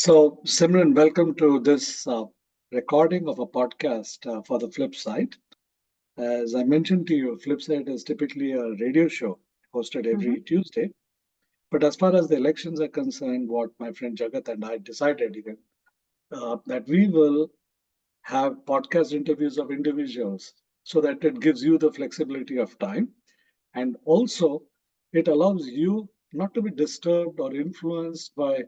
So, Simran, welcome to this recording of a podcast for the Flip Side. As I mentioned to you, Flip Side is typically a radio show hosted Mhm. every Tuesday. But as far as the elections are concerned, what my friend Jagat and I decided even that we will have podcast interviews of individuals so that it gives you the flexibility of time. And also, it allows you not to be disturbed or influenced by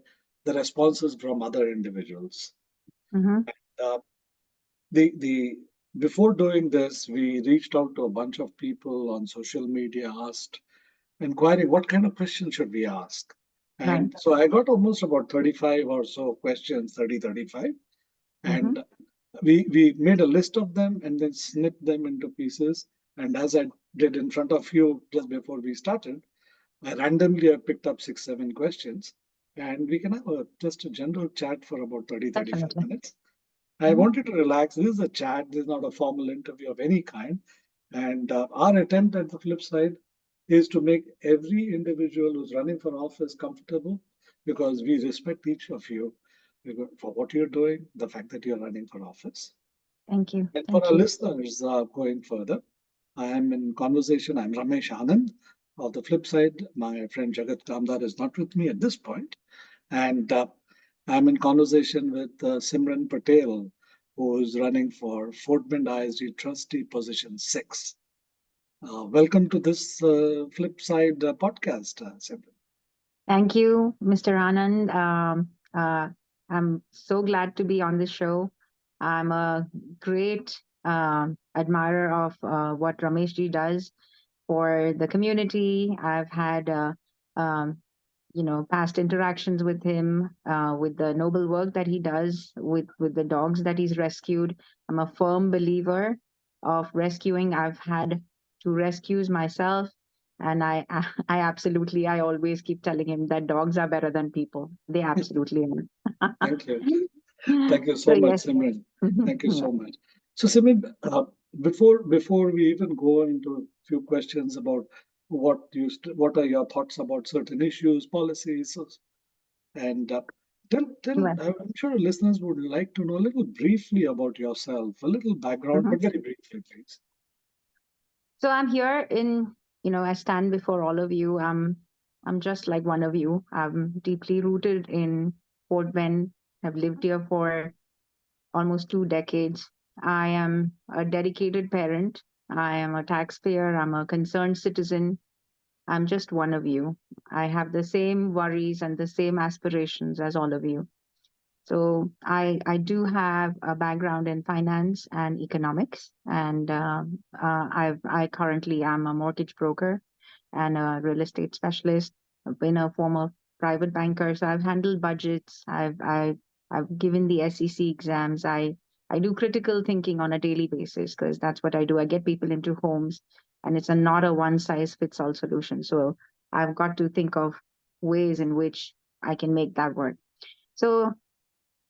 the responses from other individuals. Mhm. Uh, the before doing this, we reached out to a bunch of people on social media, asked, inquiring what kind of questions should we ask. Right. And so I got almost about 35 or so questions, 30, 35. Mhm. And we made a list of them and then snipped them into pieces. And as I did in front of you just before we started, I randomly have picked up six, seven questions. And we can have just a general chat for about 30, 35 Definitely. minutes. I Mhm. wanted to relax. This is a chat. This is not a formal interview of any kind. And our attempt at the flip side is to make every individual who's running for office comfortable because we respect each of you for what you're doing, the fact that you're running for office. Thank you. And for Thank our you. listeners going further, I am in conversation. I'm Ramesh Anand. On the flip side, my friend Jagat Kamdar is not with me at this point. And I'm in conversation with Simran Patel, who is running for Fort Bend ISD Trustee Position 6. Welcome to this Flip Side podcast, Simran. Thank you, Mr. Anand. I'm so glad to be on the show. I'm a great admirer of what Ramesh ji does for the community. I've had um, past interactions with him, with the noble work that he does with the dogs that he's rescued. I'm a firm believer of rescuing. I've had two rescues myself, and I absolutely, I always keep telling him that dogs are better than people. They absolutely are. Thank you. Thank you So so much, yes. Simran. Thank you Yeah. so much. So, Simran, before we even go into a few questions about what are your thoughts about certain issues, policies, and tell Well, I'm sure listeners would like to know a little briefly about yourself, a little background, mhm. but very briefly, please. So I'm here in, I stand before all of you. I'm just like one of you. I'm deeply rooted in Fort Bend. I've lived here for almost 2 decades. I am a dedicated parent. I am a taxpayer. I'm a concerned citizen. I'm just one of you. I have the same worries and the same aspirations as all of you. So I do have a background in finance and economics, and I currently am a mortgage broker and a real estate specialist. I've been a former private banker, so I've handled budgets. I've given the SEC exams. I do critical thinking on a daily basis because that's what I do. I get people into homes, and it's not a one size fits all solution. So I've got to think of ways in which I can make that work. So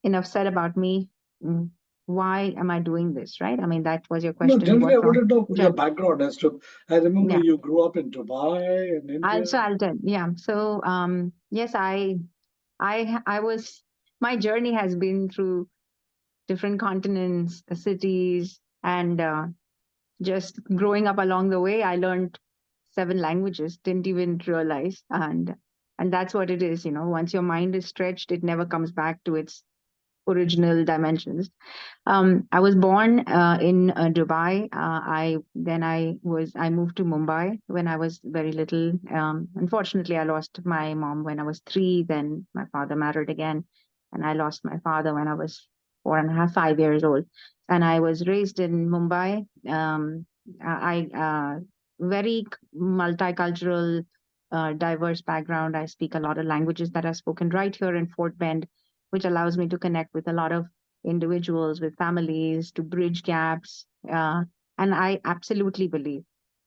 enough said about me. Mm, Why am I doing this, right? I mean, that was your No, question. generally, What I want from? to know your Yeah, background as to. I remember yeah. you grew up in Dubai in India. I'll tell. Yeah. So, yes, I was. My journey has been through different continents, cities, and just growing up along the way, I learned 7 languages. Didn't even realize, and that's what it is. Once your mind is stretched, it never comes back to its original dimensions. I was born in Dubai. I moved to Mumbai when I was very little. Unfortunately, I lost my mom when I was 3. Then my father married again, and I lost my father when I was 4.5, 5 years old. And I was raised in Mumbai. I very multicultural, diverse background. I speak a lot of languages that are spoken right here in Fort Bend, which allows me to connect with a lot of individuals, with families, to bridge gaps. And I absolutely believe,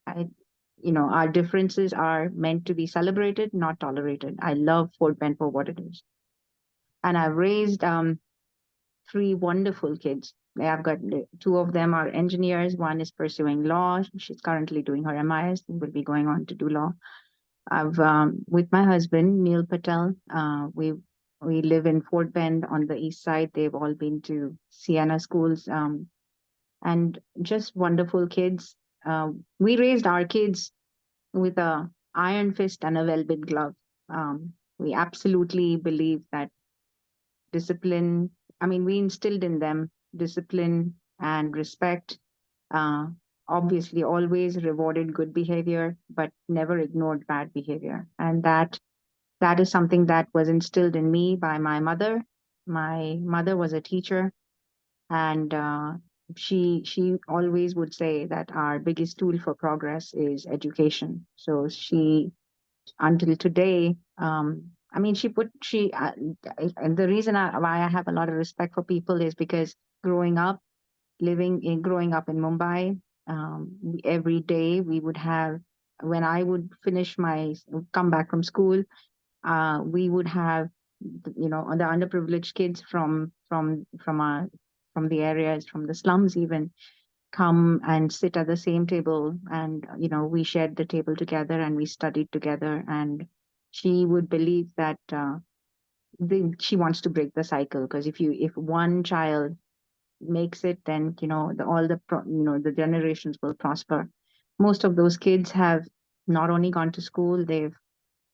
I, our differences are meant to be celebrated, not tolerated. I love Fort Bend for what it is. And I've raised 3 wonderful kids. I've got two of them are engineers. One is pursuing law. She's currently doing her MIS and will be going on to do law. I've with my husband Neil Patel. we live in Fort Bend on the east side. They've all been to Sienna schools, and just wonderful kids. We raised our kids with a iron fist and a velvet glove. We absolutely believe that discipline. I mean, we instilled in them discipline and respect. Uh, Obviously, always rewarded good behavior, but never ignored bad behavior, and that is something that was instilled in me by my mother. My mother was a teacher, and she always would say that our biggest tool for progress is education. So she, until today, I mean, and the reason why I have a lot of respect for people is because growing up in Mumbai, every day we would have, when I would come back from school, we would have, the underprivileged kids from the areas, from the slums even, come and sit at the same table, and we shared the table together and we studied together. And she would believe that she wants to break the cycle, because if one child makes it, then the generations will prosper. Most of those kids have not only gone to school, they've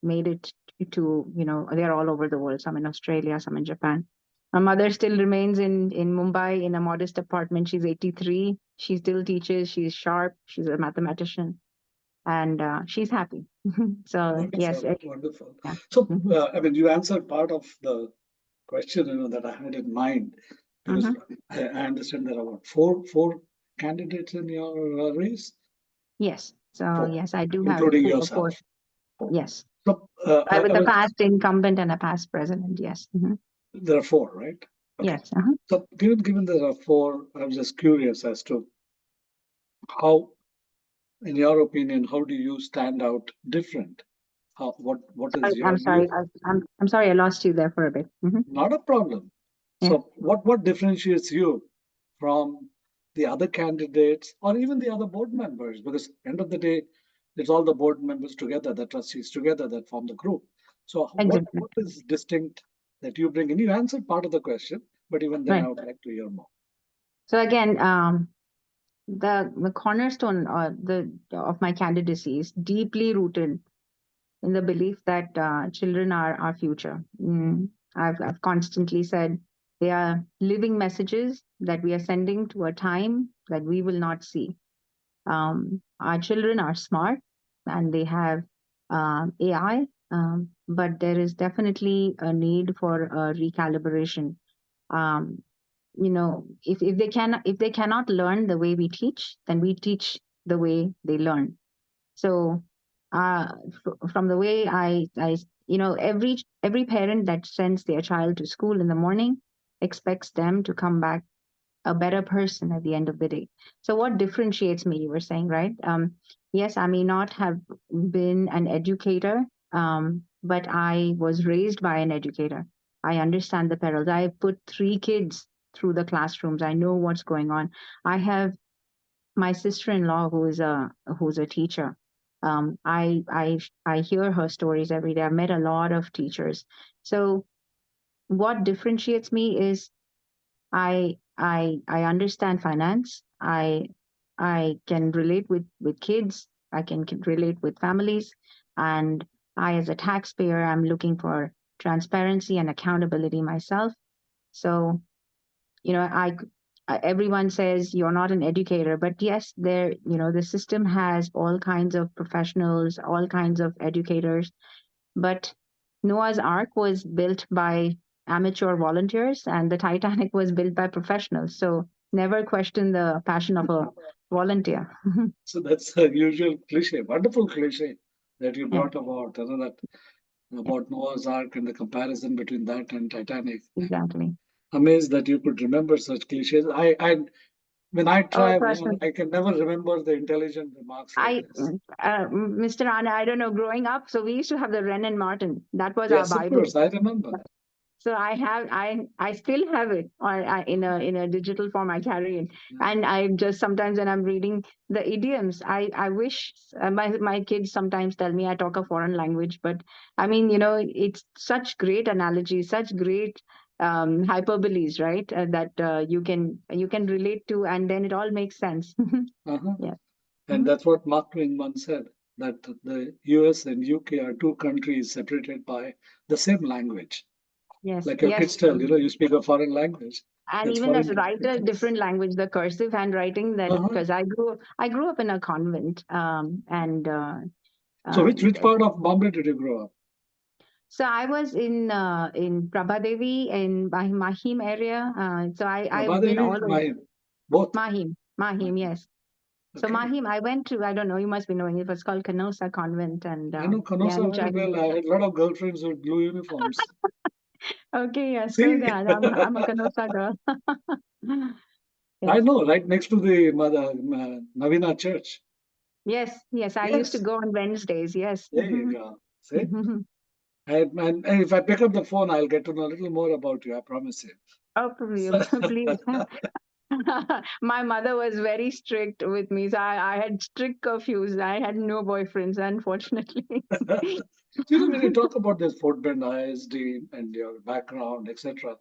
made it to, they're all over the world, some in Australia, some in Japan. My mother still remains in Mumbai in a modest apartment. She's 83. She still teaches. She's sharp. She's a mathematician, and she's happy. So yes, Wonderful, wonderful. yeah. So, Mhm. I mean, you answered part of the question, that I had in mind, because Mhm. I understand there are what, four candidates in your race? Yes. So Four, yes, I do have including four. yourself. Yes. So, With a past incumbent and a past president. Yes. Mhm. there are four, right? Okay. Yes. Uh-huh. So, given there are four, I'm just curious as to how, in your opinion, how do you stand out different? What is I'm your sorry. view? I'm sorry. I lost you there for a bit. Not a problem. Yeah. So, what differentiates you from the other candidates or even the other board members? Because end of the day, it's all the board members together, the trustees together that form the group. So, Exactly. what is distinct that you bring in? You answered part of the question, but even then, I Right. would like to hear more. So again, the cornerstone of my candidacy is deeply rooted in the belief that children are our future. I've constantly said they are living messages that we are sending to a time that we will not see. Our children are smart and they have AI, but there is definitely a need for a recalibration. Um, if they cannot learn the way we teach, then we teach the way they learn. So from the way I every parent that sends their child to school in the morning expects them to come back a better person at the end of the day. So what differentiates me, you were saying, right? Yes, I may not have been an educator, but I was raised by an educator. I understand the perils. I have put three kids through the classrooms. I know what's going on. I have my sister-in-law who's a teacher. I hear her stories every day. I've met a lot of teachers. So what differentiates me is I understand finance. I can relate with kids. I can relate with families, and I, as a taxpayer, I'm looking for transparency and accountability myself. So everyone says you're not an educator, but yes, the system has all kinds of professionals, all kinds of educators, but Noah's Ark was built by amateur volunteers and the Titanic was built by professionals. So never question the passion of a volunteer. So that's a usual cliche, wonderful cliche that you Yeah, brought about, that yeah, about Noah's Ark and the comparison between that and Titanic. exactly. Amazed that you could remember such cliches. When I Oh, try, trust me. I can never remember the intelligent remarks like this. Mr. Anna, I don't know, growing up, so we used to have the Wren and Martin. That was our Yes, of Bible. course, I remember that. So I still have it, or in a digital form. I carry it, and I just sometimes when I'm reading the idioms, I wish my kids sometimes tell me I talk a foreign language, but I mean, it's such great analogies, such great hyperboles, right? That you can relate to, and then it all makes sense. Uh-huh. Yeah. And Mhm. that's what Mark Twain once said, that the US and UK are two countries separated by the same language. Yes, Like your kids yes. tell, you speak a foreign language. And It's even foreign as to a writer, a us. different language, the cursive handwriting, that Uh-huh. because I grew up in a convent, and So which um, part of Bombay did you grow up? so I was in Prabhadevi in Mahim area. So I've been Prabhadevi, all over. Mahim, both. Mahim, Mahim. yes. So Okay. Mahim, I went to, I don't know, you must be knowing, it was called Canossa Convent, and I know yeah, Canossa which very I well. I had a lot of girlfriends with blue uniforms. okay, yes, so See, yeah, I'm a Canossa girl. I Yes, know, right next to the Mother Navina Church. yes, yes. I used to Yes, go on Wednesdays. Yes. there you go. See? And if I pick up the phone, I'll get to know a little more about you, I promise you. Oh, So, please. My mother was very strict with me, so I had strict curfews. I had no boyfriends, unfortunately. when you talk about this Fort Bend ISD and your background, etc.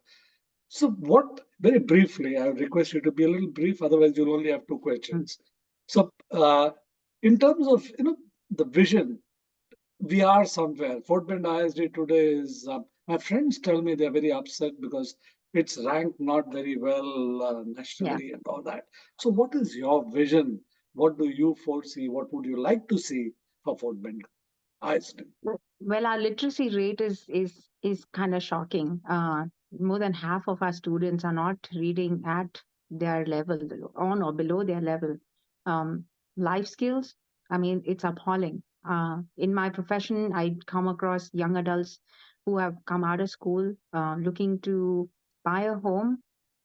So, what, very briefly, I would request you to be a little brief, otherwise, you'll only have two questions. So, in terms of, the vision, we are somewhere. Fort Bend ISD today is, my friends tell me they're very upset because it's ranked not very well Yeah. nationally and all that. So, what is your vision? What do you foresee? What would you like to see for Fort Bend ISD? Well, our literacy rate is kind of shocking. More than half of our students are not reading at their level, on or below their level. Um, Life skills, I mean, it's appalling. In my profession, I come across young adults who have come out of school looking to buy a home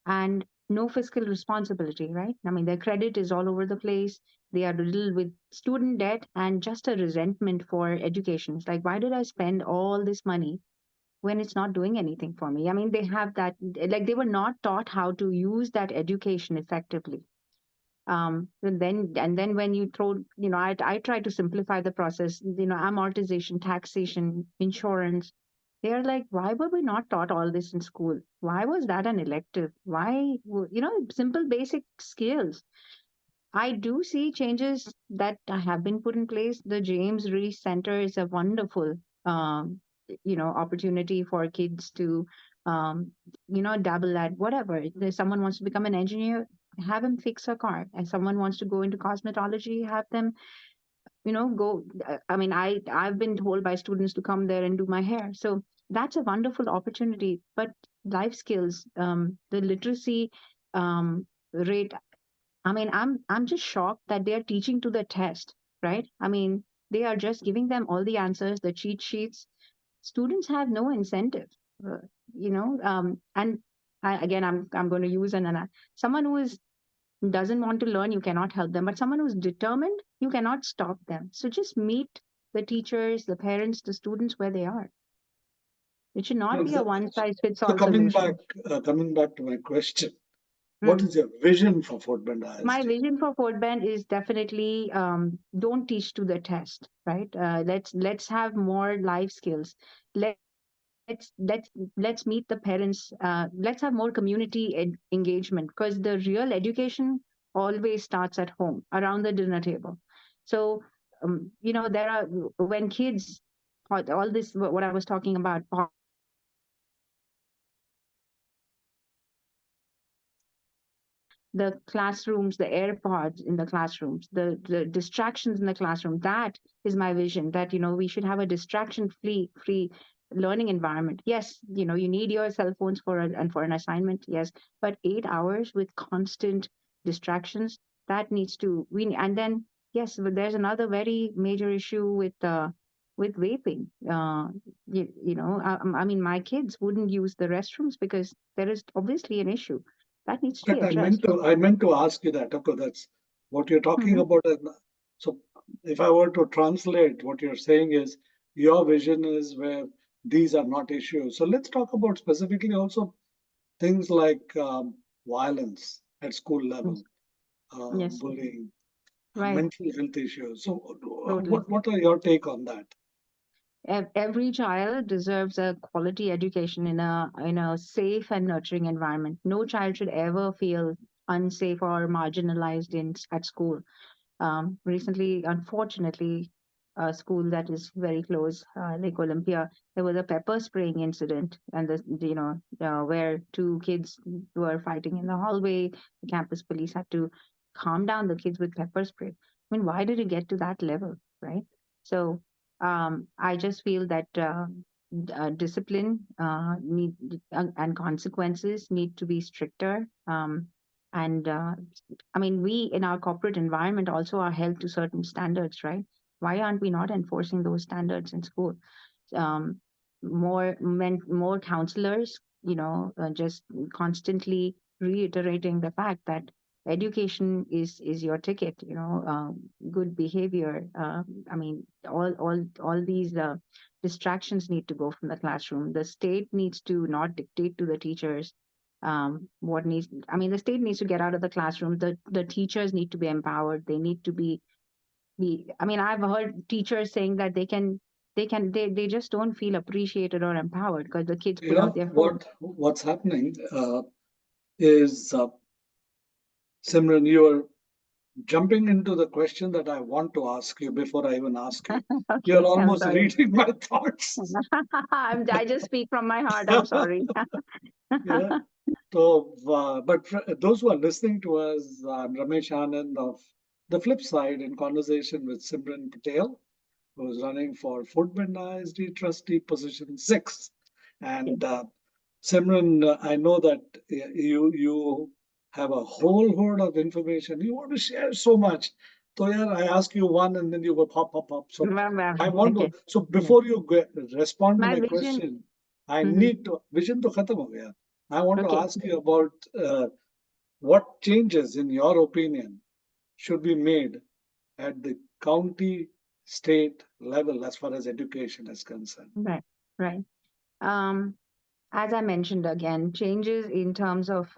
and no fiscal responsibility, right? I mean, their credit is all over the place. They are riddled with student debt and just a resentment for education. It's like, why did I spend all this money when it's not doing anything for me? I mean, they have that, like, they were not taught how to use that education effectively. And then when you throw, I try to simplify the process, amortization, taxation, insurance. They're like, why were we not taught all this in school? Why was that an elective? Simple basic skills. I do see changes that have been put in place. The James Reese Center is a wonderful, opportunity for kids to, um, dabble at whatever. If someone wants to become an engineer, have them fix a car. And someone wants to go into cosmetology, have them, go. I mean, I've been told by students to come there and do my hair. So that's a wonderful opportunity. But life skills, the literacy rate, I mean, I'm just shocked that they are teaching to the test, right? I mean, they are just giving them all the answers, the cheat sheets. Students have no incentive, uh, and again, I'm going to use someone who is doesn't want to learn, you cannot help them, but someone who's determined, you cannot stop them. So just meet the teachers, the parents, the students where they are. It should not be a one size fits So all solution. coming back to my question, what Hmm. is your vision for Fort Bend My ISD? vision for Fort Bend is definitely don't teach to the test, right? Let's have more life skills. Let's meet the parents. Let's have more community engagement, because the real education always starts at home around the dinner table. So there are, when kids, all this what I was talking about, the classrooms, the AirPods in the classrooms, the distractions in the classroom. That is my vision. That we should have a distraction free learning environment. Yes, you need your cell phones and for an assignment. Yes, but 8 hours with constant distractions, that needs to we and then yes, but there's another very major issue with vaping. I mean, my kids wouldn't use the restrooms because there is obviously an issue that needs to be But addressed. I meant to ask you that. Okay, that's what you're talking Hmm. about. So, if I were to translate, what you're saying is your vision is where these are not issues. So let's talk about specifically also things like violence at school level, Yes. Yes. bullying, Right. mental health issues. So, Totally. what are your take on that? Every child deserves a quality education in a safe and nurturing environment. No child should ever feel unsafe or marginalized at school. Recently, unfortunately, a school that is very close, Lake Olympia, there was a pepper spraying incident, and where two kids were fighting in the hallway. The campus police had to calm down the kids with pepper spray. I mean, why did it get to that level, right? So, I just feel that discipline and consequences need to be stricter. And I mean, we in our corporate environment also are held to certain standards, right? Why aren't we not enforcing those standards in school? Um, more counselors, just constantly reiterating the fact that education is your ticket. Good behavior. I mean, all these distractions need to go from the classroom. The state needs to not dictate to the teachers what needs. I mean, the state needs to get out of the classroom. The teachers need to be empowered. They need to be. I mean, I've heard teachers saying that they just don't feel appreciated or empowered because the kids You pull out know their phones. what's happening is Simran, you are jumping into the question that I want to ask you before I even ask you. You're Okay, I'm almost sorry. reading my thoughts. I just speak from my heart. I'm sorry. Yeah. So, but those who are listening to us, I'm Ramesh Anand of The Flip Side in conversation with Simran Patel, who is running for FBISD Trustee Position 6. And Simran, I know that you have a whole hoard of information. You want to share so much. So yeah, I ask you one, and then you go pop, pop, pop. So Well, well, I want to. okay. So Yeah. before you respond to My my vision. question, I Mhm. need to. Vision to khatam ho gaya. I want to Okay. ask you about what changes, in your opinion, should be made at the county, state level as far as education is concerned. Right. Right. Um, as I mentioned again, changes in terms of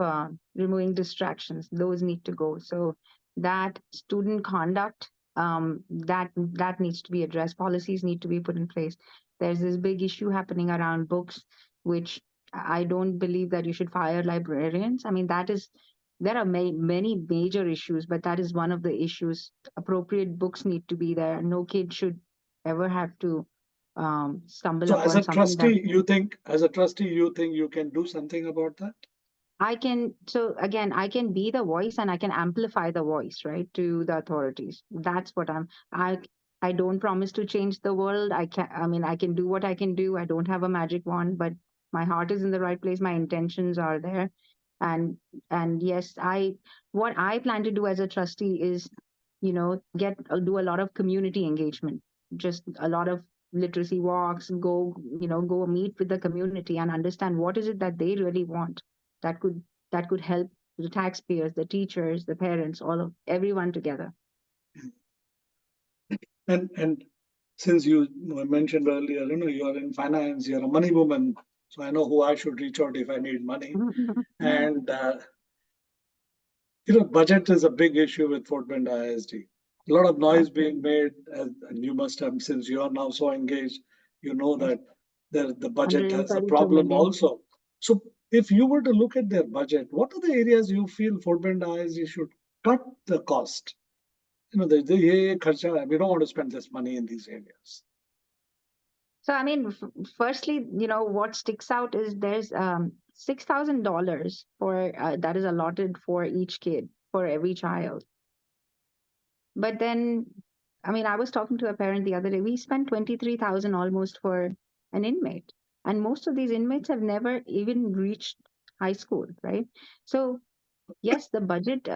removing distractions, those need to go. So that student conduct, that needs to be addressed. Policies need to be put in place. There's this big issue happening around books, which I don't believe that you should fire librarians. I mean, there are many major issues, but that is one of the issues. Appropriate books need to be there. No kid should ever have to stumble So upon something that as a trustee, you think you can do something about that? so again, I can be the voice and I can amplify the voice, right, to the authorities. That's what I don't promise to change the world. I mean, I can do what I can do. I don't have a magic wand, but my heart is in the right place. My intentions are there. And, and yes, what I plan to do as a trustee is, do a lot of community engagement, just a lot of literacy walks, go meet with the community and understand what is it that they really want that could help the taxpayers, the teachers, the parents, all of everyone together. And since you mentioned earlier, you are in finance, you're a money woman, so I know who I should reach out if I need money. And budget is a big issue with Fort Bend ISD. A lot of noise being made, and you must have, since you are now so engaged, you know Yes, that the budget has a 132 problem million. also. So, if you were to look at their budget, what are the areas you feel Fort Bend ISD should cut the cost? The kharcha, we don't want to spend this money in these areas. So I mean, firstly, what sticks out is there's $6,000 for that is allotted for each kid, for every child. But then, I mean, I was talking to a parent the other day. We spent 23,000 almost for an inmate, and most of these inmates have never even reached high school, right? So yes, the budget,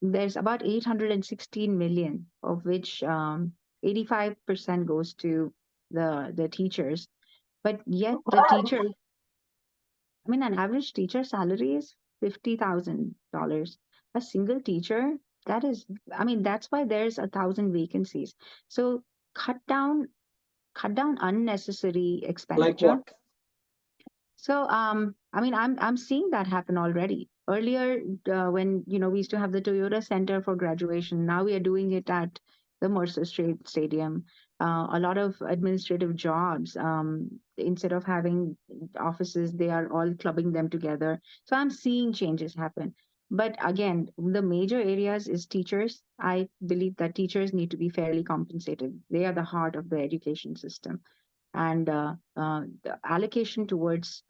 there's about 816 million, of which 85% goes to the teachers. But yet the teacher, I mean, an average teacher salary is $50,000. A single teacher, I mean, that's why there's 1,000 vacancies. So cut down cut down unnecessary Like expenditure. what? So, I mean, I'm seeing that happen already. Earlier, when we used to have the Toyota Center for graduation, now we are doing it at the Mercer Street Stadium. A lot of administrative jobs, instead of having offices, they are all clubbing them together. So I'm seeing changes happen. But again, the major areas is teachers. I believe that teachers need to be fairly compensated. They are the heart of the education system, and the allocation towards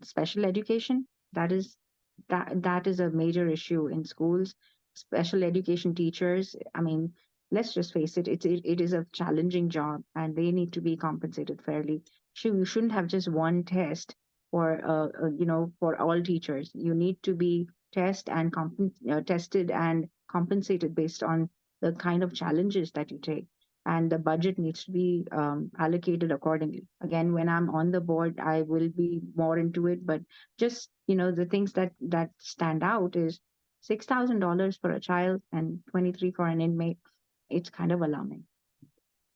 special education, that is a major issue in schools. Special education teachers, I mean, let's just face it, it is a challenging job, and they need to be compensated fairly. You shouldn't have just one test for for all teachers. You need to be tested and compensated based on the kind of challenges that you take, and the budget needs to be allocated accordingly. Again, when I'm on the board, I will be more into it, but just the things that stand out is $6,000 for a child and 23 for an inmate. It's kind of alarming.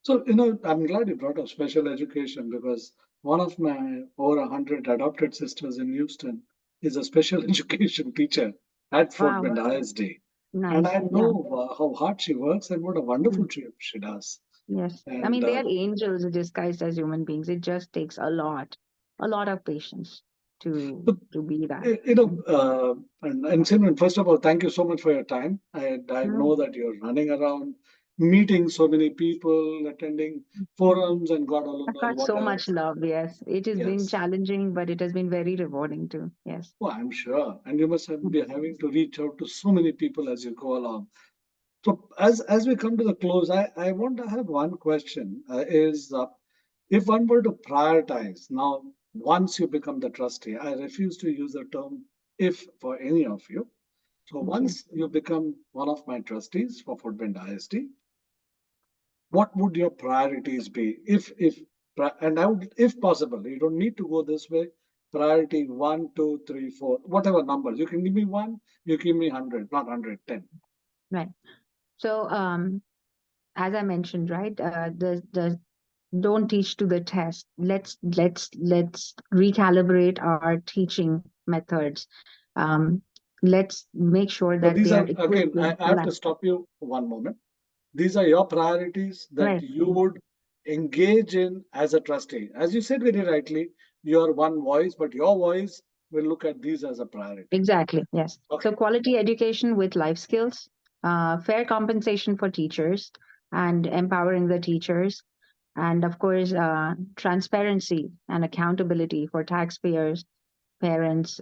So, I'm glad you brought up special education because one of my over 100 adopted sisters in Houston is a special education teacher at Fort Wow, Bend ISD. And nice. I Yeah. know how hard she works and what a wonderful Mhm. job she does. Yes, I And mean, they are angels disguised as human beings. It just takes a lot of patience but, to be that. eh, you know, uh, and Simran, first of all, thank you so much for your time. I know Mhm. that you're running around, meeting so many people, attending forums, and God alone I've knows got what so much else. love. Yes, it has been Yes. challenging, but it has been very rewarding too. Yes. Oh, I'm sure. And you must have be having to reach out to so many people as you go along. So as we come to the close, I want to have one question. Is if one were to prioritize now, once you become the trustee, I refuse to use the term if for any of you. So Thank you. once you become one of my trustees for Footbend ISD, what would your priorities be? And I would, if possible, you don't need to go this way. Priority one, two, three, four, whatever numbers. You can give me one, you give me 100, not 110. Right. So, as I mentioned, right, the don't teach to the test. Let's recalibrate our teaching methods. Um, let's make sure So that these they are are, equipped again, with I have to stop you for one moment. These are your priorities that right. you would engage in as a trustee. As you said very rightly, you are one voice, but your voice will look at these as a priority. Exactly. Yes. So Okay. quality education with life skills, fair compensation for teachers, and empowering the teachers, and of course, transparency and accountability for taxpayers, parents.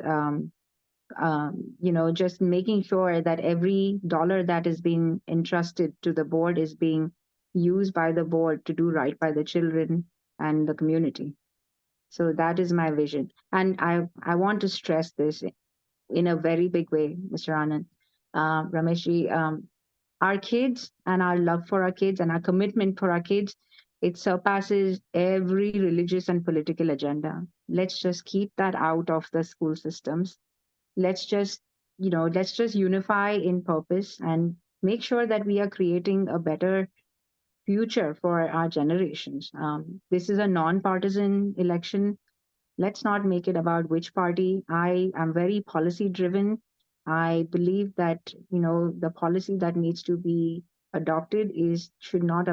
Just making sure that every dollar that is being entrusted to the board is being used by the board to do right by the children and the community. So that is my vision. And I want to stress this in a very big way, Mr. Anand. Rameshji, our kids and our love for our kids and our commitment for our kids, it surpasses every religious and political agenda. Let's just keep that out of the school systems. Let's just unify in purpose and make sure that we are creating a better future for our generations. This is a non-partisan election. Let's not make it about which party. I am very policy driven. I believe that the policy that needs to be adopted is should not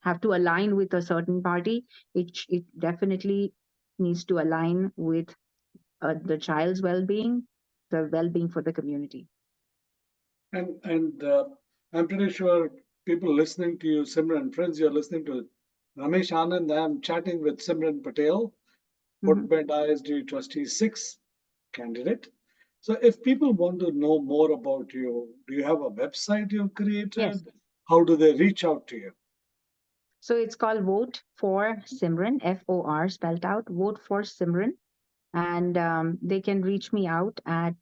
have to align with a certain party. It definitely needs to align with the child's well-being, the well-being for the community. And I'm pretty sure people listening to you, Simran, friends, you're listening to Ramesh Anand. I'm chatting with Simran Patel, Mhm. Footbed ISD Trustee 6 candidate. So if people want to know more about you, do you have a website you've Yes. created? How do they reach out to you? So it's called Vote for Simran, FOR spelled out, Vote for Simran. And they can reach me out at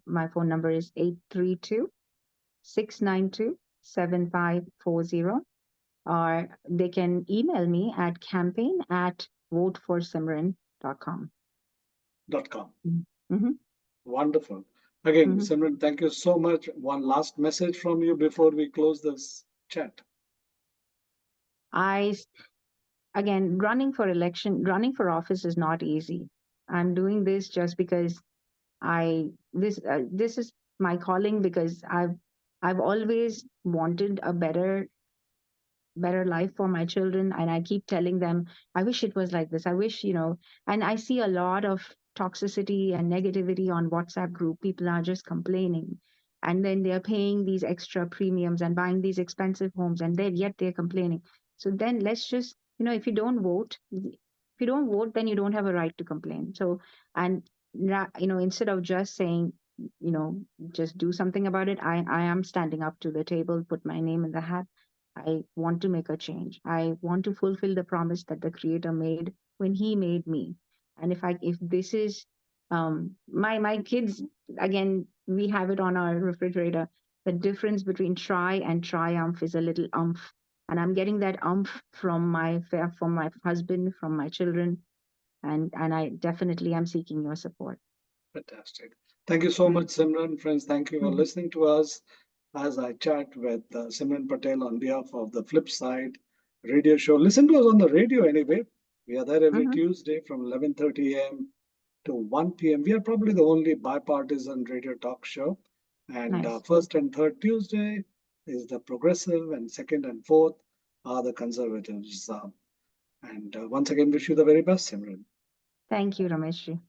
my phone number is 832-692-7540, or they can email me at campaign@voteforsimran.com. .com. Mm-hmm. Wonderful. Again, Mm-hmm. Simran, thank you so much. One last message from you before we close this chat. I again, running for office is not easy. I'm doing this just because this is my calling, because I've always wanted a better life for my children, and I keep telling them I wish it was like this. I wish, and I see a lot of toxicity and negativity on WhatsApp group. People are just complaining, and then they're paying these extra premiums and buying these expensive homes, and then yet they're complaining. So then let's just, if you don't vote, then you don't have a right to complain. So, and instead of just saying, you know just do something about it, I am standing up to the table, put my name in the hat. I want to make a change. I want to fulfill the promise that the Creator made when He made me. And if this is, my kids, again, we have it on our refrigerator. The difference between try and triumph is a little umph, and I'm getting that umph from my husband, from my children, and I definitely am seeking your support. Fantastic. Thank you so much, Simran. Friends, thank you for Mhm. listening to us as I chat with Simran Patel on behalf of the Flip Side radio show. Listen to us on the radio anyway. We are there every Mhm. Tuesday from 11:30 a.m. to 1 p.m. We are probably the only bipartisan radio talk show. And Nice. first and third Tuesday is the progressive, and second and fourth are the conservatives. And once again, wish you the very best, Simran. Thank you, Ramesh.